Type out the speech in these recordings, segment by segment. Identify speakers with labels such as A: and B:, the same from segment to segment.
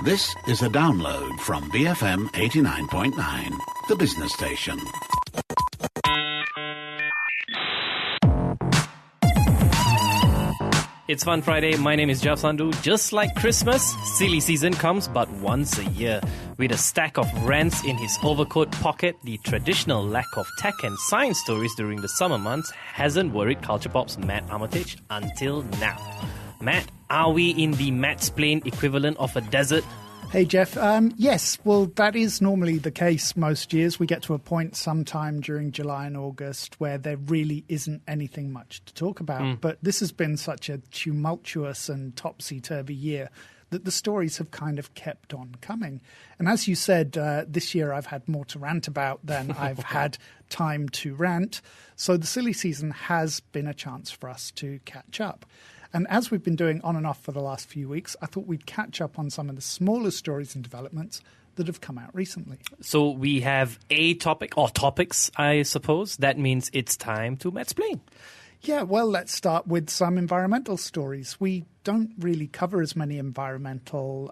A: This is a download from BFM 89.9, the business station.
B: It's Fun Friday. My name is Jeff Sandhu. Just like Christmas, silly season comes but once a year. With a stack of rants in his overcoat pocket, the traditional lack of tech and science stories during the summer months hasn't worried Culture Pop's Matt Armitage until now. Matt, are we in the Mattsplained equivalent of a desert?
C: Hey, Jeff. Yes, well, that is normally the case most years. We get to a point sometime during July and August where there really isn't anything much to talk about. But this has been such a tumultuous and topsy-turvy year that the stories have kind of kept on coming. And as you said, this year I've had more to rant about than I've had time to rant. So the silly season has been a chance for us to catch up. And as we've been doing on and off for the last few weeks, I thought we'd catch up on some of the smaller stories and developments that have come out recently.
B: So we have a topic, or topics, I suppose. That means it's time to Mattsplain.
C: Yeah, well, let's start with some environmental stories. We don't really cover as many environmental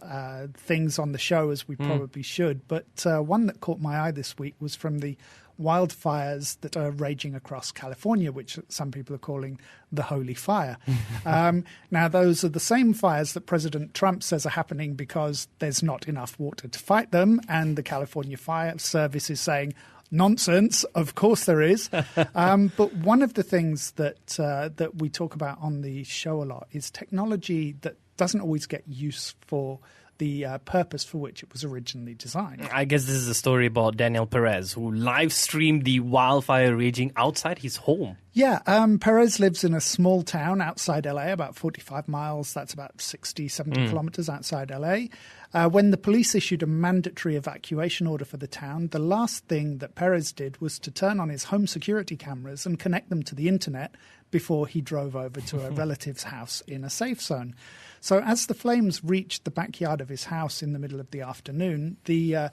C: things on the show as we probably should, but one that caught my eye this week was from the wildfires that are raging across California, which some people are calling the Holy Fire. Now, those are the same fires that President Trump says are happening because there's not enough water to fight them, and the California Fire Service is saying, nonsense, of course there is. But one of the things that we talk about on the show a lot is technology that doesn't always get use for the purpose for which it was originally designed.
B: I guess this is a story about Daniel Perez, who live streamed the wildfire raging outside his home.
C: Yeah, Perez lives in a small town outside LA, about 45 miles. That's about 60, 70 kilometers outside LA. When the police issued a mandatory evacuation order for the town, the last thing that Perez did was to turn on his home security cameras and connect them to the internet before he drove over to a relative's house in a safe zone. So as the flames reached the backyard of his house in the middle of the afternoon, the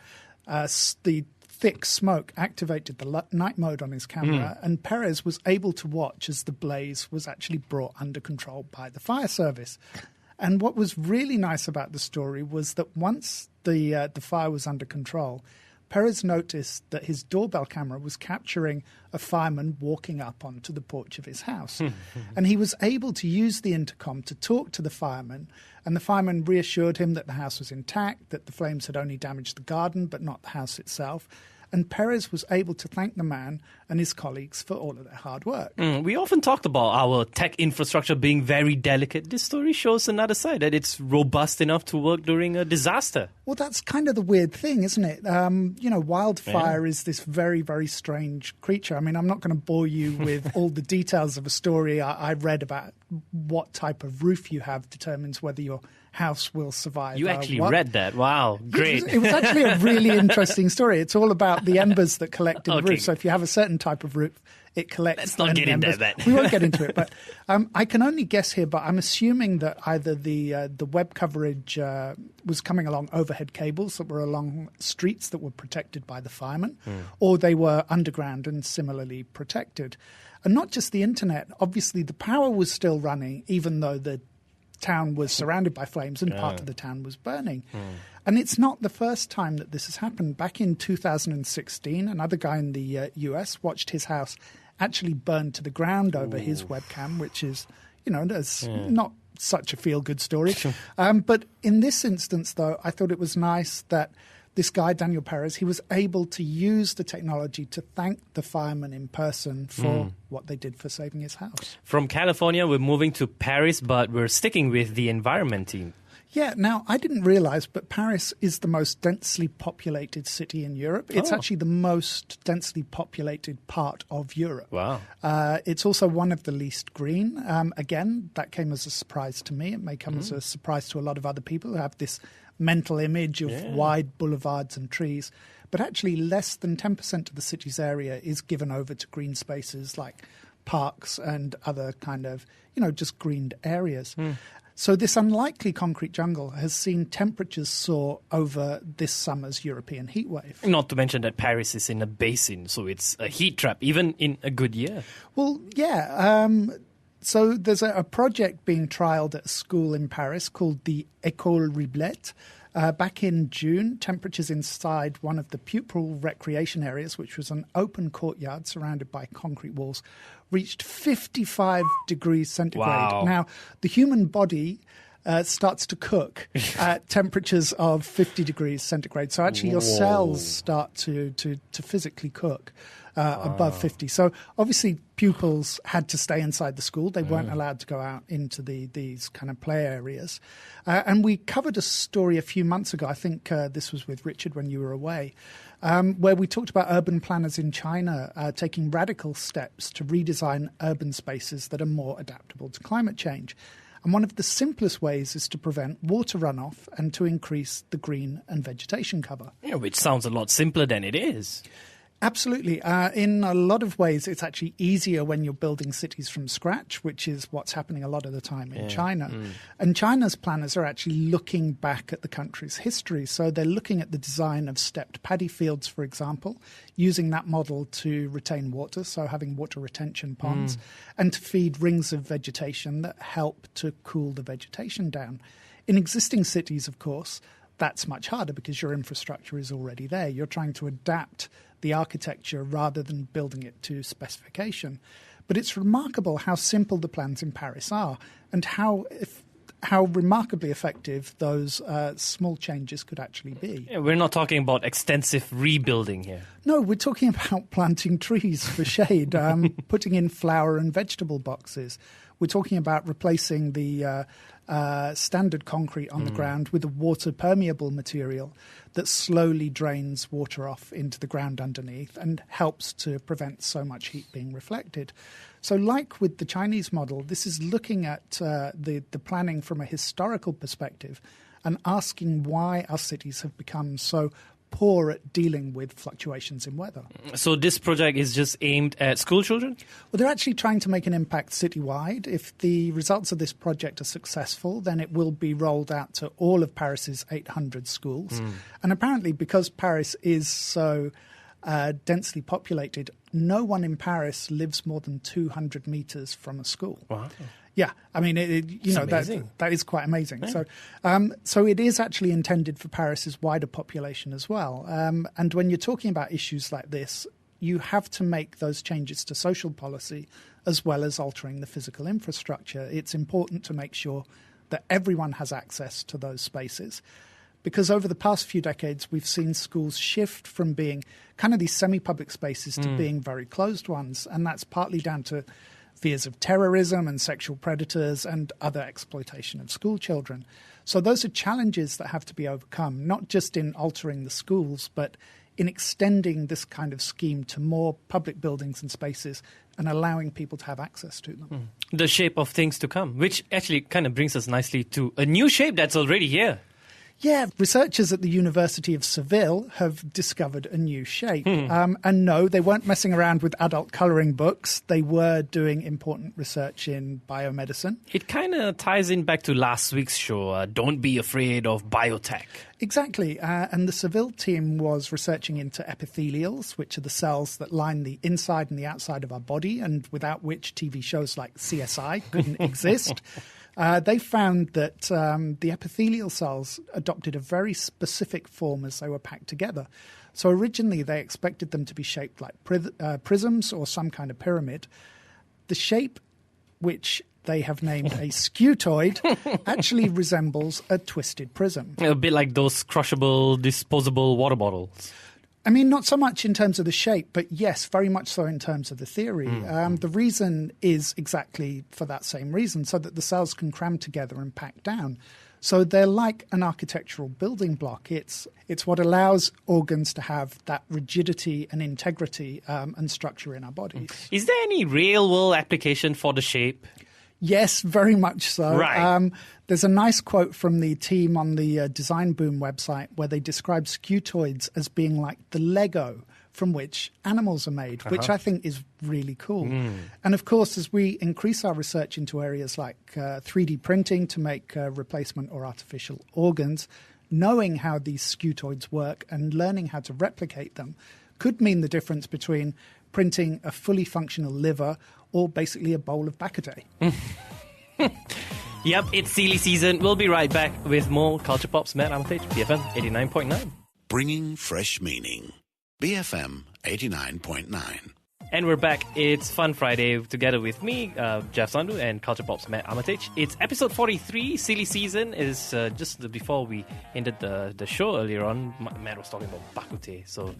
C: thick smoke activated the night mode on his camera, and Perez was able to watch as the blaze was actually brought under control by the fire service. And what was really nice about the story was that once the fire was under control, Perez noticed that his doorbell camera was capturing a fireman walking up onto the porch of his house. And he was able to use the intercom to talk to the fireman, and the fireman reassured him that the house was intact, that the flames had only damaged the garden but not the house itself. And Perez was able to thank the man and his colleagues for all of their hard work.
B: We often talked about our tech infrastructure being very delicate. This story shows another side, that it's robust enough to work during a disaster.
C: Well, that's kind of the weird thing, isn't it? Wildfire is this very, very strange creature. I mean, I'm not going to bore you with all the details of a story I read about what type of roof you have determines whether your house will survive.
B: You actually read that? Wow, great.
C: It was actually a really interesting story. It's all about the embers that collect in the roof. So if you have a certain type of roof, it collects.
B: Let's not get into that.
C: We won't get into it. But I can only guess here, but I'm assuming that either the web coverage was coming along overhead cables that were along streets that were protected by the firemen, or they were underground and similarly protected. And not just the internet. Obviously, the power was still running, even though the town was surrounded by flames and part of the town was burning. And it's not the first time that this has happened. Back in 2016, another guy in the US watched his house actually burn to the ground over his webcam, which is, that's not such a feel-good story. But in this instance, though, I thought it was nice that this guy, Daniel Perez, he was able to use the technology to thank the firemen in person for what they did for saving his house.
B: From California, we're moving to Paris, but we're sticking with the environment team.
C: Yeah, now, I didn't realize, but Paris is the most densely populated city in Europe. It's actually the most densely populated part of Europe.
B: Wow.
C: It's also one of the least green. Again, that came as a surprise to me. It may come as a surprise to a lot of other people who have this mental image of wide boulevards and trees. But actually, less than 10% of the city's area is given over to green spaces like parks and other kind of, just greened areas. So this unlikely concrete jungle has seen temperatures soar over this summer's European heatwave.
B: Not to mention that Paris is in a basin, so it's a heat trap, even in a good year.
C: Well, yeah. So there's a project being trialled at a school in Paris called the École Riblette. Back in June, temperatures inside one of the pupil recreation areas, which was an open courtyard surrounded by concrete walls, reached 55 degrees centigrade.
B: Wow.
C: Now, the human body starts to cook at temperatures of 50 degrees centigrade. So actually your cells start to physically cook above 50. So obviously pupils had to stay inside the school. They weren't allowed to go out into these kind of play areas. And we covered a story a few months ago, I think this was with Richard when you were away, where we talked about urban planners in China taking radical steps to redesign urban spaces that are more adaptable to climate change. And one of the simplest ways is to prevent water runoff and to increase the green and vegetation cover.
B: Yeah, which sounds a lot simpler than it is.
C: Absolutely. In a lot of ways, it's actually easier when you're building cities from scratch, which is what's happening a lot of the time in China. And China's planners are actually looking back at the country's history. So they're looking at the design of stepped paddy fields, for example, using that model to retain water, so having water retention ponds, and to feed rings of vegetation that help to cool the vegetation down. In existing cities, of course, that's much harder because your infrastructure is already there. You're trying to adapt the architecture rather than building it to specification. But it's remarkable how simple the plans in Paris are and how remarkably effective those small changes could actually be.
B: Yeah, we're not talking about extensive rebuilding here.
C: No, we're talking about planting trees for shade, putting in flower and vegetable boxes. We're talking about replacing the standard concrete on the ground with a water-permeable material that slowly drains water off into the ground underneath and helps to prevent so much heat being reflected. So like with the Chinese model, this is looking at the planning from a historical perspective and asking why our cities have become so poor at dealing with fluctuations in weather.
B: So this project is just aimed at school children?
C: Well, they're actually trying to make an impact citywide. If the results of this project are successful, then it will be rolled out to all of Paris's 800 schools. And apparently, because Paris is so densely populated, no one in Paris lives more than 200 meters from a school.
B: Wow.
C: Yeah, I mean, that is quite amazing. Yeah. So it is actually intended for Paris's wider population as well. And when you're talking about issues like this, you have to make those changes to social policy as well as altering the physical infrastructure. It's important to make sure that everyone has access to those spaces. Because over the past few decades, we've seen schools shift from being kind of these semi-public spaces to being very closed ones. And that's partly down to fears of terrorism and sexual predators and other exploitation of school children. So those are challenges that have to be overcome, not just in altering the schools, but in extending this kind of scheme to more public buildings and spaces and allowing people to have access to them.
B: The shape of things to come, which actually kind of brings us nicely to a new shape that's already here.
C: Yeah, researchers at the University of Seville have discovered a new shape. And no, they weren't messing around with adult colouring books. They were doing important research in biomedicine.
B: It kind of ties in back to last week's show, Don't Be Afraid of Biotech.
C: Exactly. And the Seville team was researching into epithelials, which are the cells that line the inside and the outside of our body, and without which TV shows like CSI couldn't exist. They found that the epithelial cells adopted a very specific form as they were packed together. So originally they expected them to be shaped like prisms or some kind of pyramid. The shape, which they have named a scutoid, actually resembles a twisted prism.
B: A bit like those crushable, disposable water bottles.
C: I mean, not so much in terms of the shape, but yes, very much so in terms of the theory. The reason is exactly for that same reason, so that the cells can cram together and pack down. So they're like an architectural building block. It's what allows organs to have that rigidity and integrity and structure in our bodies.
B: Is there any real-world application for the shape?
C: Yes, very much so.
B: Right.
C: There's a nice quote from the team on the Design Boom website where they describe scutoids as being like the Lego from which animals are made, which I think is really cool. And of course, as we increase our research into areas like 3D printing to make replacement or artificial organs, knowing how these scutoids work and learning how to replicate them could mean the difference between printing a fully functional liver or basically a bowl of Baccarat.
B: Yep, it's silly season. We'll be right back with more Culture Pop's Matt Armitage, BFM 89.9.
A: Bringing fresh meaning. BFM 89.9.
B: And we're back. It's Fun Friday together with me, Jeff Sandhu, and Culture Pop's Matt Armitage. It's episode 43. Silly season is just before we ended the show earlier on. Matt was talking about bak kut teh, so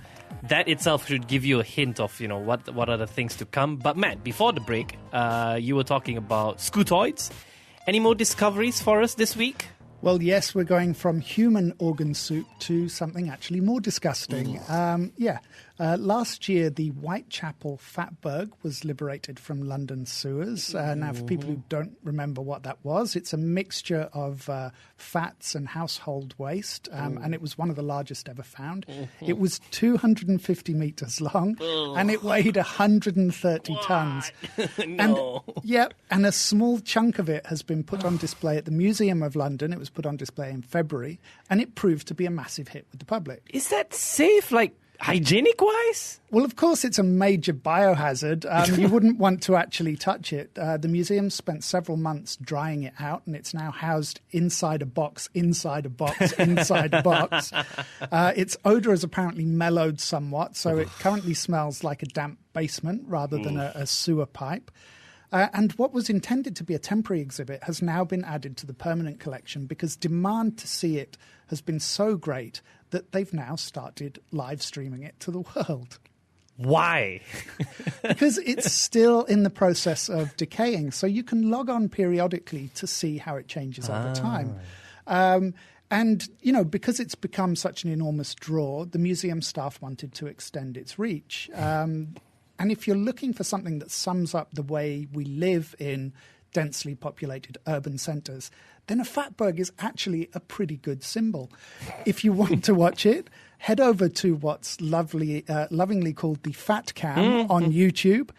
B: that itself should give you a hint of what are the things to come. But Matt, before the break, you were talking about scutoids. Any more discoveries for us this week?
C: Well, yes, we're going from human organ soup to something actually more disgusting. Last year, the Whitechapel fatberg was liberated from London sewers. Now, for people who don't remember what that was, it's a mixture of fats and household waste, and it was one of the largest ever found. It was 250 metres long, and it weighed 130 tonnes.
B: No.
C: And a small chunk of it has been put on display at the Museum of London. It was put on display in February, and it proved to be a massive hit with the public.
B: Is that safe, hygienic-wise?
C: Well, of course, it's a major biohazard. You wouldn't want to actually touch it. The museum spent several months drying it out, and it's now housed inside a box, inside a box, inside a box. Its odour has apparently mellowed somewhat, so it currently smells like a damp basement rather than a sewer pipe. And what was intended to be a temporary exhibit has now been added to the permanent collection because demand to see it has been so great that they've now started live streaming it to the world.
B: Why?
C: Because it's still in the process of decaying. So you can log on periodically to see how it changes over time. And, because it's become such an enormous draw, the museum staff wanted to extend its reach. And if you're looking for something that sums up the way we live in densely populated urban centres, then a fatberg is actually a pretty good symbol. If you want to watch it, head over to what's lovingly called the Fat Cam on YouTube.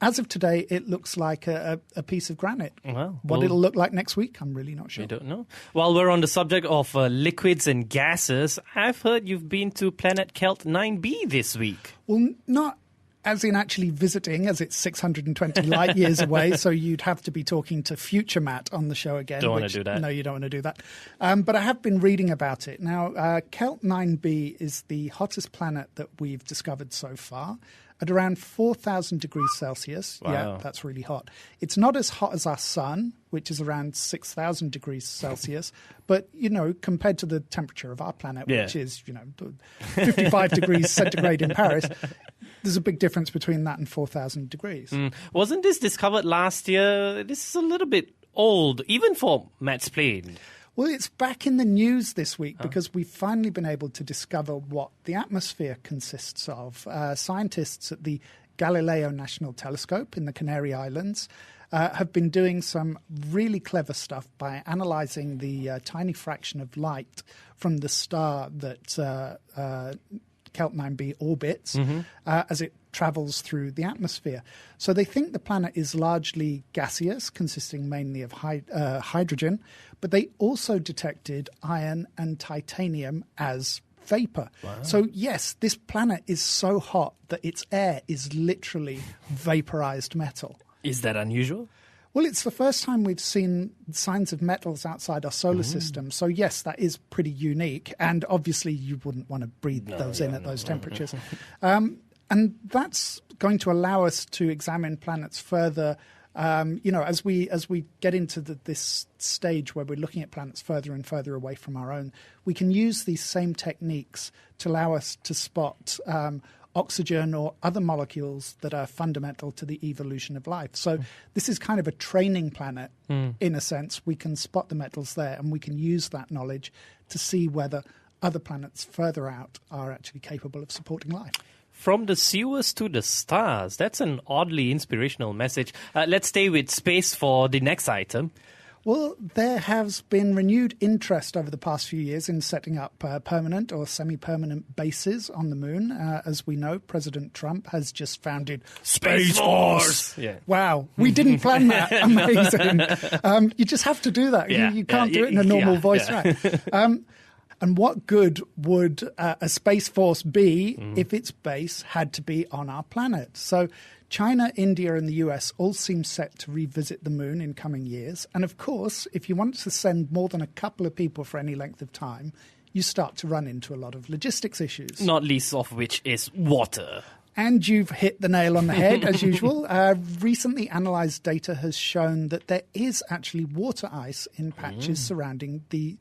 C: As of today, it looks like a piece of granite.
B: Wow.
C: What it'll look like next week, I'm really not sure.
B: I don't know. While we're on the subject of liquids and gases, I've heard you've been to Planet Kelt 9b this week.
C: Well, not as in actually visiting, as it's 620 light years away, so you'd have to be talking to future Matt on the show again.
B: Don't want to do that.
C: No, you don't want to do that. But I have been reading about it. Now, Kelt 9b is the hottest planet that we've discovered so far, at around 4,000 degrees Celsius.
B: Wow.
C: Yeah, that's really hot. It's not as hot as our sun, which is around 6,000 degrees Celsius, but, compared to the temperature of our planet, which is, 55 degrees centigrade in Paris, there's a big difference between that and 4,000 degrees.
B: Wasn't this discovered last year? This is a little bit old, even for Mattsplained.
C: Well, it's back in the news this week because we've finally been able to discover what the atmosphere consists of. Scientists at the Galileo National Telescope in the Canary Islands have been doing some really clever stuff by analysing the tiny fraction of light from the star that Kelt 9b orbits as it travels through the atmosphere. So they think the planet is largely gaseous, consisting mainly of hydrogen, but they also detected iron and titanium as vapor. Wow. So yes, this planet is so hot that its air is literally vaporized metal.
B: Is that unusual?
C: Well, it's the first time we've seen signs of metals outside our solar system. So, yes, that is pretty unique. And obviously, you wouldn't want to breathe those in at those temperatures. And that's going to allow us to examine planets further. As we get into this stage where we're looking at planets further and further away from our own, we can use these same techniques to allow us to spot oxygen or other molecules that are fundamental to the evolution of life. So this is kind of a training planet in a sense. We can spot the metals there and we can use that knowledge to see whether other planets further out are actually capable of supporting life.
B: From the sewers to the stars. That's an oddly inspirational message. Let's stay with space for the next item.
C: Well, there has been renewed interest over the past few years in setting up permanent or semi-permanent bases on the moon. As we know, President Trump has just founded Space Force.
B: Yeah.
C: Wow, we didn't plan that. Amazing. You just have to do that. You can't do it in a normal voice, right? And what good would a space force be if its base had to be on our planet? So China, India, and the US all seem set to revisit the moon in coming years. And of course, if you want to send more than a couple of people for any length of time, you start to run into a lot of logistics issues.
B: Not least of which is water.
C: And you've hit the nail on the head, as usual. Recently analysed data has shown that there is actually water ice in patches surrounding the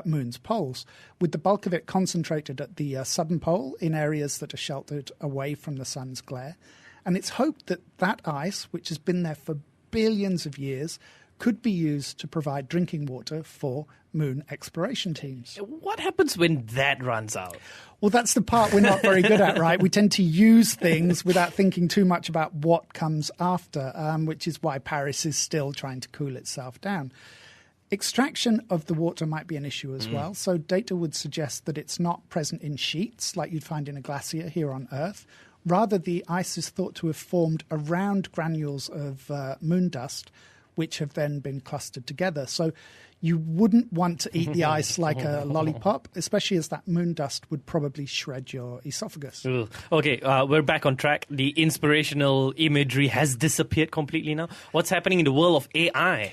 C: moon's poles, with the bulk of it concentrated at the southern pole in areas that are sheltered away from the sun's glare. And it's hoped that that ice, which has been there for billions of years, could be used to provide drinking water for moon exploration teams.
B: What happens when that runs out?
C: Well, that's the part we're not very good at, right? We tend to use things without thinking too much about what comes after, which is why Paris is still trying to cool itself down. Extraction of the water might be an issue as well. So data would suggest that it's not present in sheets like you'd find in a glacier here on Earth. Rather, the ice is thought to have formed around granules of moon dust, which have then been clustered together. So you wouldn't want to eat the ice like a lollipop, especially as that moon dust would probably shred your esophagus.
B: Ugh. Okay, we're back on track. The inspirational imagery has disappeared completely now. What's happening in the world of AI?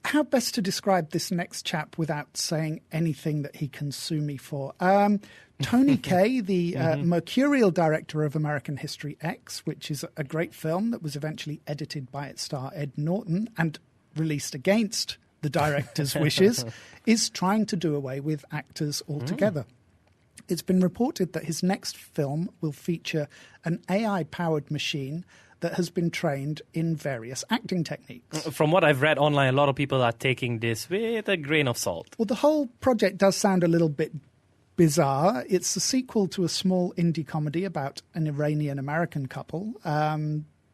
C: How best to describe this next chap without saying anything that he can sue me for? Tony Kaye, the mercurial director of American History X, which is a great film that was eventually edited by its star Ed Norton and released against the director's wishes, is trying to do away with actors altogether. It's been reported that his next film will feature an AI-powered machine that has been trained in various acting techniques.
B: From what I've read online, a lot of people are taking this with a grain of salt.
C: Well, the whole project does sound a little bit bizarre. It's a sequel to a small indie comedy about an Iranian-American couple.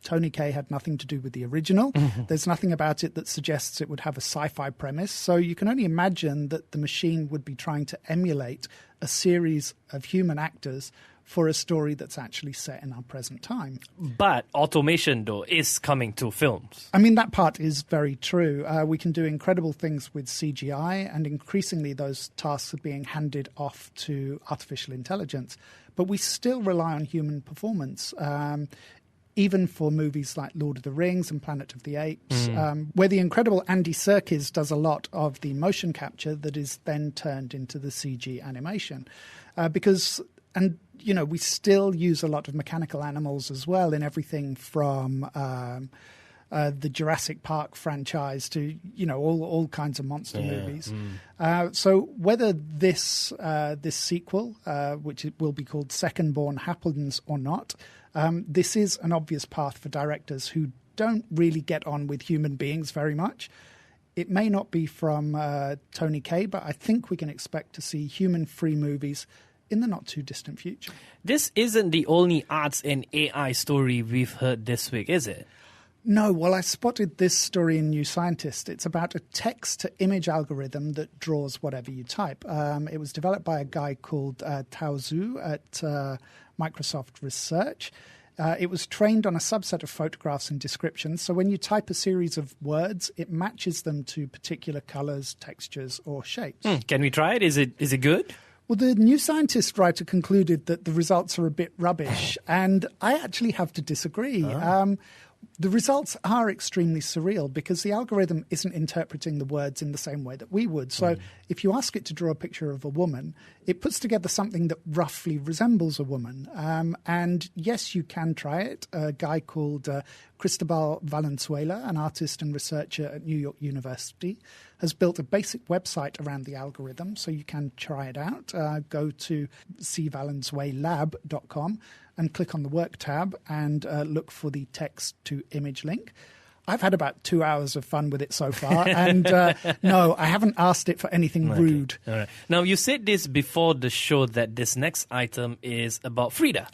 C: Tony Kaye had nothing to do with the original. There's nothing about it that suggests it would have a sci-fi premise. So you can only imagine that the machine would be trying to emulate a series of human actors for a story that's actually set in our present time.
B: But automation, though, is coming to films.
C: I mean, that part is very true. We can do incredible things with CGI, and increasingly those tasks are being handed off to artificial intelligence. But we still rely on human performance, even for movies like Lord of the Rings and Planet of the Apes, where the incredible Andy Serkis does a lot of the motion capture that is then turned into the CG animation. And, you know, we still use a lot of mechanical animals as well in everything from the Jurassic Park franchise to, you know, all kinds of monster movies. So whether this sequel, which will be called Second Born, happens or not, this is an obvious path for directors who don't really get on with human beings very much. It may not be from Tony Kaye, but I think we can expect to see human-free movies in the not-too-distant future.
B: This isn't the only arts and AI story we've heard this week, is it?
C: No, well, I spotted this story in New Scientist. It's about a text-to-image algorithm that draws whatever you type. It was developed by a guy called Tao Zhu at Microsoft Research. It was trained on a subset of photographs and descriptions. So when you type a series of words, it matches them to particular colors, textures, or shapes.
B: Can we try it? Is it good?
C: Well, the New Scientist writer concluded that the results are a bit rubbish, and I actually have to disagree. The results are extremely surreal because the algorithm isn't interpreting the words in the same way that we would. So if you ask it to draw a picture of a woman, it puts together something that roughly resembles a woman. And yes, you can try it. A guy called Cristobal Valenzuela, an artist and researcher at New York University, has built a basic website around the algorithm, so you can try it out. Go to cvalenzuelab.com and click on the Work tab and look for the text-to-image link. I've had about 2 hours of fun with it so far, and no, I haven't asked it for anything rude.
B: All right. Now, you said this before the show that this next item is about Frida.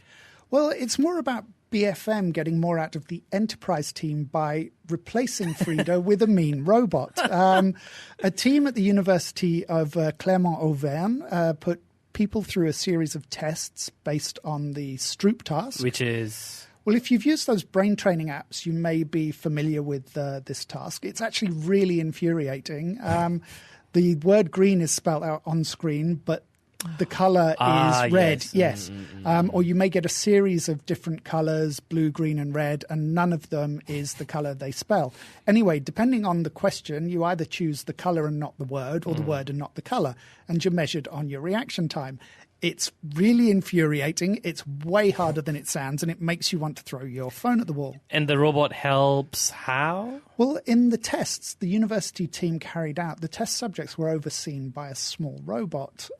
C: Well, it's more about BFM getting more out of the enterprise team by replacing Frida with a mean robot. A team at the University of Clermont-Auvergne put people through a series of tests based on the Stroop task.
B: Which is?
C: Well, if you've used those brain training apps, you may be familiar with this task. It's actually really infuriating. The word green is spelled out on screen, but the color is red, yes. Or you may get a series of different colors, blue, green, and red, and none of them is the color they spell. Anyway, depending on the question, you either choose the color and not the word, or the word and not the color, and you're measured on your reaction time. It's really infuriating. It's way harder than it sounds, and it makes you want to throw your phone at the wall.
B: And the robot helps how?
C: Well, in the tests the university team carried out, the test subjects were overseen by a small robot.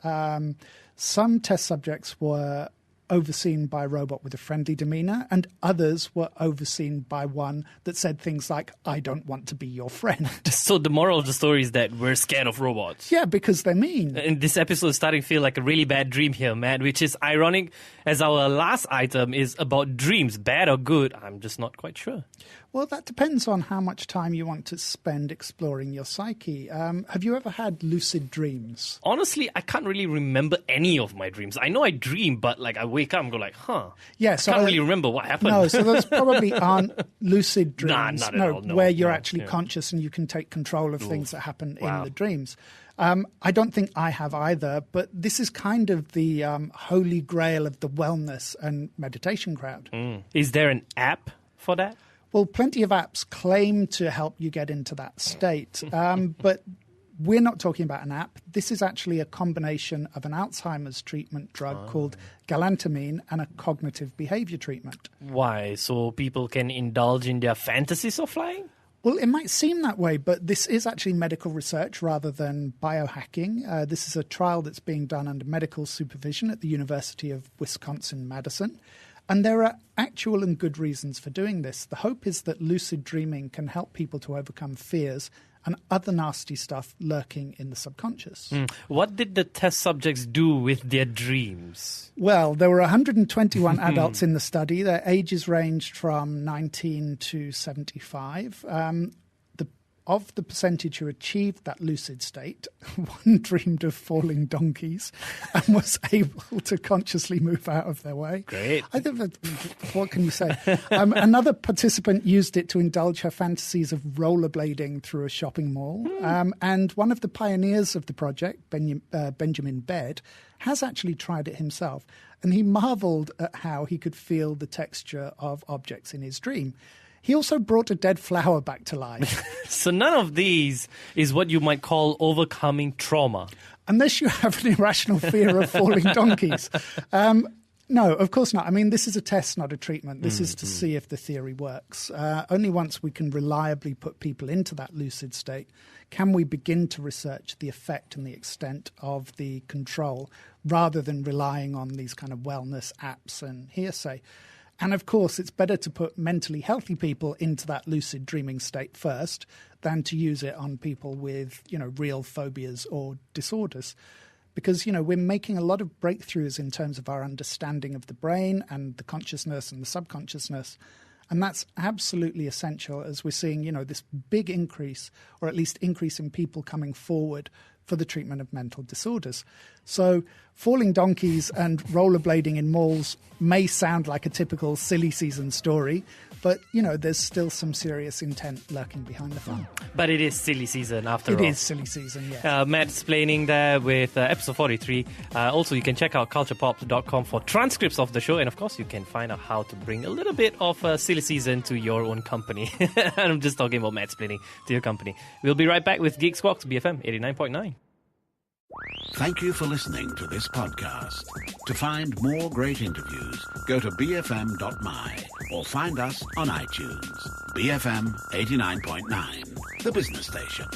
C: Some test subjects were overseen by a robot with a friendly demeanor, and others were overseen by one that said things like, "I don't want to be your friend."
B: So the moral of the story is that we're scared of robots.
C: Yeah, because they're mean.
B: And this episode is starting to feel like a really bad dream here, Matt, which is ironic as our last item is about dreams, bad or good. I'm just not quite sure.
C: Well, that depends on how much time you want to spend exploring your psyche. Have you ever had lucid dreams?
B: Honestly, I can't really remember any of my dreams. I know I dream, but like I wake up and go like,
C: Yeah,
B: I can't really remember what happened.
C: No, so those probably aren't lucid dreams.
B: Not at all,
C: where you're actually conscious and you can take control of things that happen in the dreams. I don't think I have either, but this is kind of the holy grail of the wellness and meditation crowd.
B: Is there an app for that?
C: Well, plenty of apps claim to help you get into that state, but we're not talking about an app. This is actually a combination of an Alzheimer's treatment drug called galantamine and a cognitive behavior treatment.
B: Why? So people can indulge in their fantasies of flying?
C: Well, it might seem that way, but this is actually medical research rather than biohacking. This is a trial that's being done under medical supervision at the University of Wisconsin-Madison. And there are actual and good reasons for doing this. The hope is that lucid dreaming can help people to overcome fears and other nasty stuff lurking in the subconscious.
B: What did the test subjects do with their dreams?
C: Well, there were 121 adults in the study. Their ages ranged from 19 to 75. Of the percentage who achieved that lucid state, one dreamed of falling donkeys and was able to consciously move out of their way.
B: Great.
C: I think what can you say? Another participant used it to indulge her fantasies of rollerblading through a shopping mall. And one of the pioneers of the project, Benjamin Baird, has actually tried it himself. And he marveled at how he could feel the texture of objects in his dream. He also brought a dead flower back to life.
B: So none of these is what you might call overcoming trauma.
C: Unless you have an irrational fear of falling donkeys. No, of course not. I mean, this is a test, not a treatment. This is to see if the theory works. Only once we can reliably put people into that lucid state can we begin to research the effect and the extent of the control rather than relying on these kind of wellness apps and hearsay. And of course, it's better to put mentally healthy people into that lucid dreaming state first than to use it on people with, real phobias or disorders. Because, we're making a lot of breakthroughs in terms of our understanding of the brain and the consciousness and the subconsciousness. And that's absolutely essential as we're seeing, this big increase, or at least increase in people coming forward for the treatment of mental disorders. So falling donkeys and rollerblading in malls may sound like a typical silly season story, but, there's still some serious intent lurking behind the fun.
B: But it is silly season after all.
C: It is silly season, yes.
B: Mattsplaining there with episode 43. Also, you can check out culturepop.com for transcripts of the show. And, of course, you can find out how to bring a little bit of silly season to your own company. I'm just talking about Mattsplaining to your company. We'll be right back with Geek Squawks, BFM 89.9.
A: Thank you for listening to this podcast. To find more great interviews, go to bfm.my or find us on iTunes. BFM 89.9, the business station.